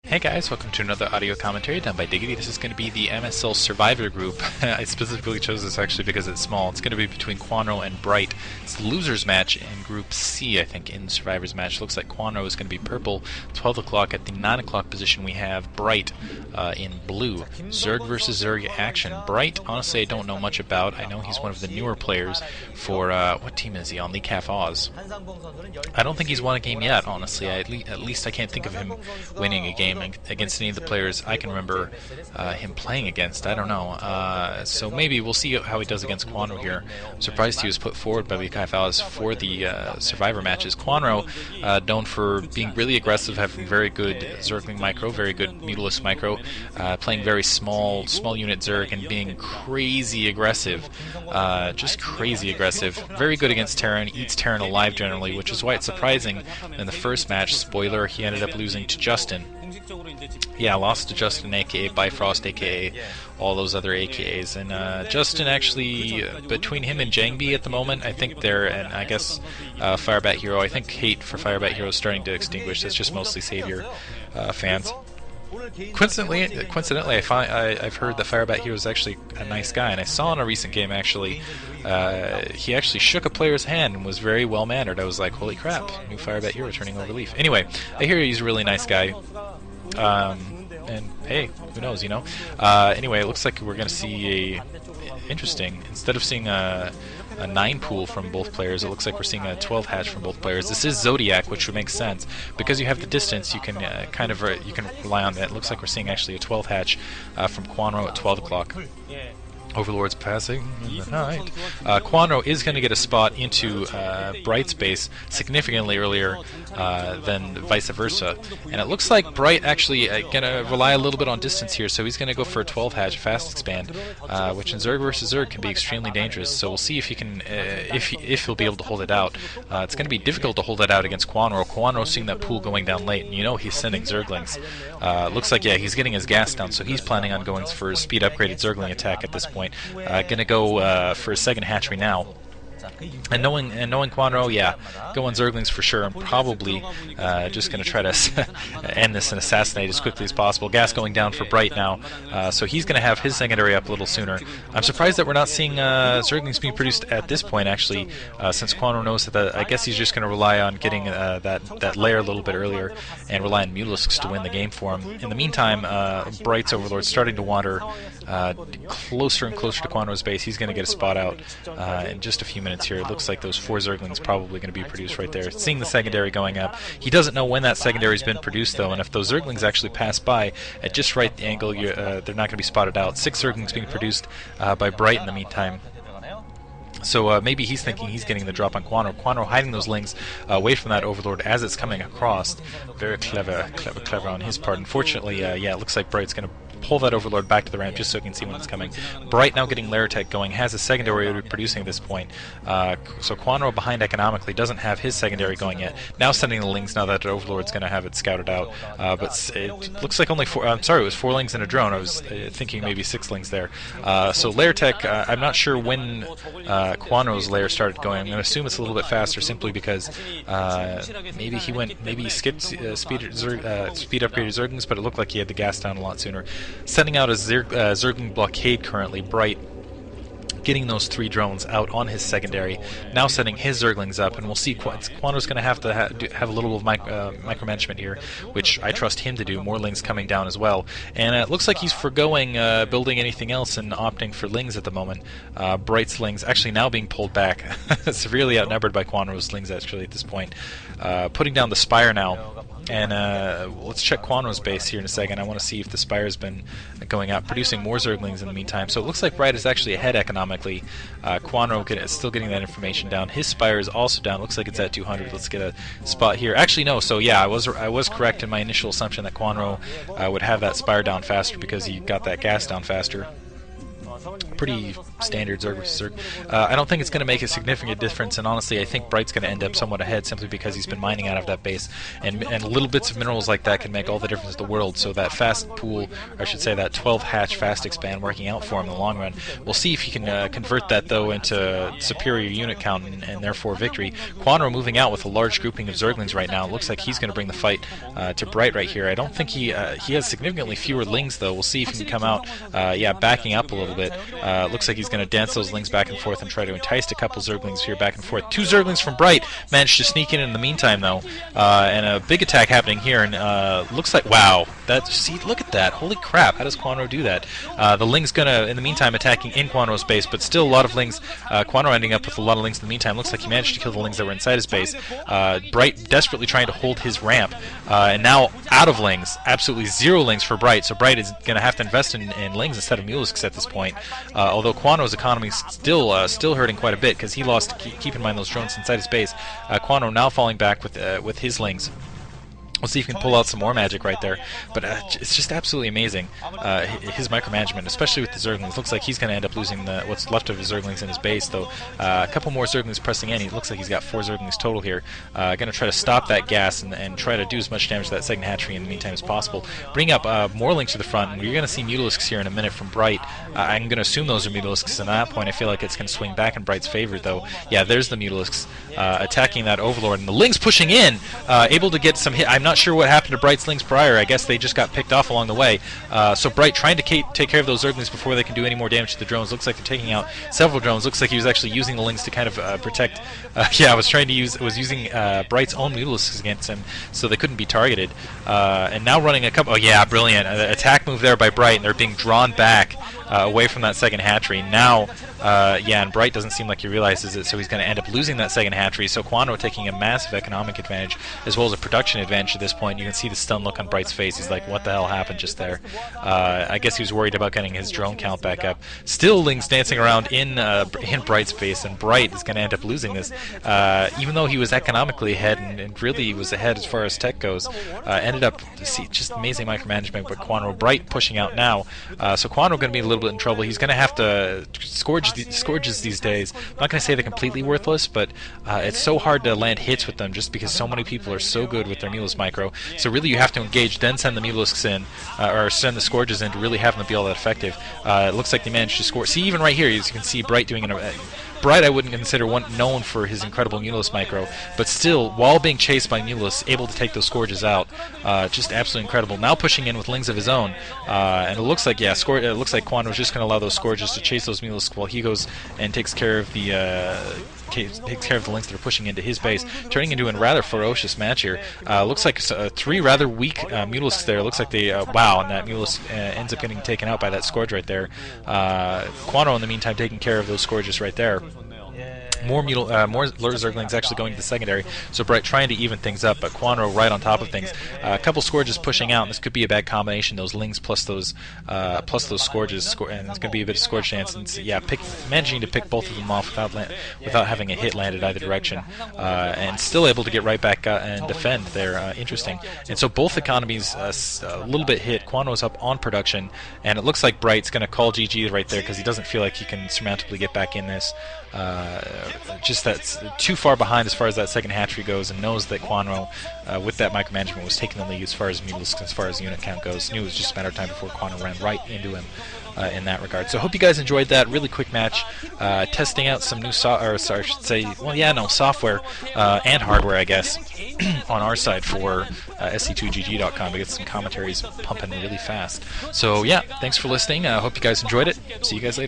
Hey guys, welcome to another audio commentary done by Diggity. This is going to be the MSL Survivor group. I specifically chose this actually because it's small. It's going to be between Kwanro and Bright. It's the losers match in Group C, I think, in the Survivors match. Looks like Kwanro is going to be purple. 12 o'clock at the 9 o'clock position we have Bright in blue. Zerg versus Zerg action. Bright, honestly, I don't know much about. I know he's one of the newer players for, what team is he on? Leakcaf Oz. I don't think he's won a game yet, honestly. At least I can't think of him winning a game against any of the players I can remember him playing against. I don't know. So maybe we'll see how he does against Kwanro here. I'm surprised he was put forward by Leakcaf Oz for the Survivor matches. Kwanro, known for being really aggressive, having very good Zergling micro, very good Mutalisk micro, playing very small unit Zerg and being crazy aggressive. Just crazy aggressive. Very good against Terran, eats Terran alive generally, which is why it's surprising in the first match, spoiler, he ended up losing to Justin. Yeah, lost to Justin, aka Bifrost, aka all those other AKAs. And Justin actually, between him and Jangbi at the moment, I think they're, and I guess Firebat Hero, I think hate for Firebat Hero is starting to extinguish. That's just mostly Savior fans. Coincidentally, I've heard that Firebat Hero is actually a nice guy, and I saw in a recent game actually, he actually shook a player's hand and was very well mannered. I was like, holy crap, new Firebat Hero turning over leaf. Anyway, I hear he's a really nice guy. And hey, who knows, you know? Anyway, it looks like we're gonna see interesting. Instead of seeing a 9 pool from both players, it looks like we're seeing a 12 hatch from both players. This is Zodiac, which would make sense because you have the distance. You can kind of you can rely on that. It looks like we're seeing actually a 12 hatch from Kwanro at 12 o'clock. Overlord's passing in the night. Kwanro is going to get a spot into Bright's base significantly earlier than vice versa. And it looks like Bright actually going to rely a little bit on distance here, so he's going to go for a 12 hatch fast expand, which in Zerg versus Zerg can be extremely dangerous. So we'll see if he can, if he'll be able to hold it out. It's going to be difficult to hold that out against Kwanro. Kwanro's seeing that pool going down late, and you know he's sending Zerglings. Looks like, yeah, he's getting his gas down, so he's planning on going for a speed upgraded Zergling attack at this point. Gonna go for a second hatchery now. And knowing Kwanro, yeah, go on Zerglings for sure. I'm probably just going to try to end this and assassinate as quickly as possible. Gas going down for Bright now, so he's going to have his secondary up a little sooner. I'm surprised that we're not seeing Zerglings being produced at this point, actually, since Kwanro knows that I guess he's just going to rely on getting that layer a little bit earlier and rely on Mutalisks to win the game for him. In the meantime, Bright's Overlord's starting to wander closer and closer to Kwanro's base. He's going to get a spot out in just a few minutes here. It looks like those 4 Zerglings probably going to be produced right there. Seeing the secondary going up. He doesn't know when that secondary's been produced, though, and if those Zerglings actually pass by at just right angle, they're not going to be spotted out. 6 Zerglings being produced by Bright in the meantime. So maybe he's thinking he's getting the drop on Kwanro. Kwanro hiding those lings away from that Overlord as it's coming across. Very clever on his part. Unfortunately, yeah, it looks like Bright's going to pull that Overlord back to the ramp just so he can see when it's coming. Bright now getting Lair Tech going, has a secondary producing at this point. So Kwanro behind economically, doesn't have his secondary going yet. Now sending the lings now that Overlord's going to have it scouted out. But it looks like only 4, I'm sorry, it was 4 lings and a drone. I was thinking maybe 6 lings there. So Lair Tech, I'm not sure when Kwanro's lair started going. I'm going to assume it's a little bit faster simply because maybe he skipped speed upgraded Zerglings, but it looked like he had the gas down a lot sooner. Sending out a Zergling blockade currently. Bright getting those 3 drones out on his secondary, now setting his Zerglings up, and we'll see. Kwanro's going to have a little bit of micromanagement here, which I trust him to do. More lings coming down as well, and it looks like he's forgoing building anything else and opting for lings at the moment. Bright's lings actually now being pulled back, severely outnumbered by Kwanro's lings actually at this point. Putting down the Spire now. And let's check Kwanro's base here in a second. I want to see if the Spire's been going out, producing more Zerglings in the meantime. So it looks like Bright is actually ahead economically. Kwanro is still getting that information down. His Spire is also down. Looks like it's at 200. Let's get a spot here. Actually, no. So yeah, I was correct in my initial assumption that Kwanro would have that Spire down faster because he got that gas down faster. Pretty standard Zerg versus Zerg. I don't think it's going to make a significant difference, and honestly, I think Bright's going to end up somewhat ahead simply because he's been mining out of that base, and little bits of minerals like that can make all the difference in the world. So that fast pool, or I should say that 12 hatch fast expand, working out for him in the long run. We'll see if he can convert that though into superior unit count and therefore victory. Kwanro moving out with a large grouping of Zerglings right now. It looks like he's going to bring the fight to Bright right here. I don't think he has significantly fewer Lings though. We'll see if he can come out, backing up a little bit. Looks like he's going to dance those Lings back and forth and try to entice a couple Zerglings here back and forth. 2 Zerglings from Bright managed to sneak in the meantime though, and a big attack happening here. And looks like, wow, look at that! Holy crap! How does Kwanro do that? The Ling's gonna, in the meantime, attacking in Kwanro's base, but still a lot of Lings. Kwanro ending up with a lot of Lings in the meantime. Looks like he managed to kill the Lings that were inside his base. Bright desperately trying to hold his ramp, and now out of Lings. Absolutely 0 Lings for Bright, so Bright is going to have to invest in Lings instead of Mulisks at this point. Although Kwanro's economy is still hurting quite a bit because he lost, keep in mind, those drones inside his base. Kwanro now falling back with his Lings. We'll see if he can pull out some more magic right there, but it's just absolutely amazing, his micromanagement, especially with the Zerglings. Looks like he's going to end up losing what's left of his Zerglings in his base, though. A couple more Zerglings pressing in. He looks like he's got 4 Zerglings total here. Going to try to stop that gas and try to do as much damage to that second hatchery in the meantime as possible. Bring up more Lings to the front, and you're going to see Mutalisks here in a minute from Bright. I'm going to assume those are Mutalisks, and at that point I feel like it's going to swing back in Bright's favor, though. Yeah, there's the Mutalisks attacking that Overlord, and the Lings pushing in, able to get some hit. I'm not sure what happened to Bright's Lings prior. I guess they just got picked off along the way. So Bright trying to take care of those Zerglings before they can do any more damage to the drones. Looks like they're taking out several drones. Looks like he was actually using the Lings to kind of protect. I was using Bright's own Mutalisks against him, so they couldn't be targeted. And now running a couple. Oh yeah, brilliant attack move there by Bright, and they're being drawn back away from that second hatchery. Now, and Bright doesn't seem like he realizes it, so he's going to end up losing that second hatchery. So Kwanro taking a massive economic advantage as well as a production advantage at this point. You can see the stun look on Bright's face. He's like, what the hell happened just there? I guess he was worried about getting his drone count back up. Still Lings dancing around in Bright's face, and Bright is going to end up losing this. Even though he was economically ahead and really was ahead as far as tech goes, ended up just amazing micromanagement. But Bright pushing out now. So Kwanro going to be a little bit in trouble. He's going to have to scourges these days. I'm not going to say they're completely worthless, but it's so hard to land hits with them just because so many people are so good with their Mutalisk micro. So really you have to engage, then send the Mutalisks in, or send the Scourges in to really have them be all that effective. It looks like they managed to score. See, even right here, as you can see, Bright doing Bright I wouldn't consider known for his incredible Mutalisk micro, but still, while being chased by Mutalisks, able to take those Scourges out. Just absolutely incredible. Now pushing in with Lings of his own, and it looks like, it looks like Kwanro's just going to allow those Scourges to chase those Mutalisks while he goes and takes care of the Lings that are pushing into his base, turning into a rather ferocious match here. Looks like 3 rather weak Mutalisks there. Looks like they, wow, and that Mutalisk ends up getting taken out by that Scourge right there. Kwanro, in the meantime, taking care of those Scourges right there. More Zerglings actually going to the secondary, so Bright trying to even things up, but Kwanro right on top of things. A couple Scourges pushing out, and this could be a bad combination, those Lings plus those Scourges, and it's going to be a bit of Scourge dance, and managing to pick both of them off without having a hit landed either direction, and still able to get right back and defend there. Interesting. And so both economies a little bit hit. Kwanro's up on production, and it looks like Bright's going to call GG right there because he doesn't feel like he can surmountably get back in this. Just that's too far behind as far as that second hatchery goes, and knows that Kwanro, with that micromanagement, was taking the lead as far as Mutalisk, as far as unit count goes. Knew it was just a matter of time before Kwanro ran right into him in that regard. So I hope you guys enjoyed that really quick match, testing out some new software and hardware, I guess, on our side for sc2gg.com to get some commentaries pumping really fast. So yeah, thanks for listening. I hope you guys enjoyed it. See you guys later.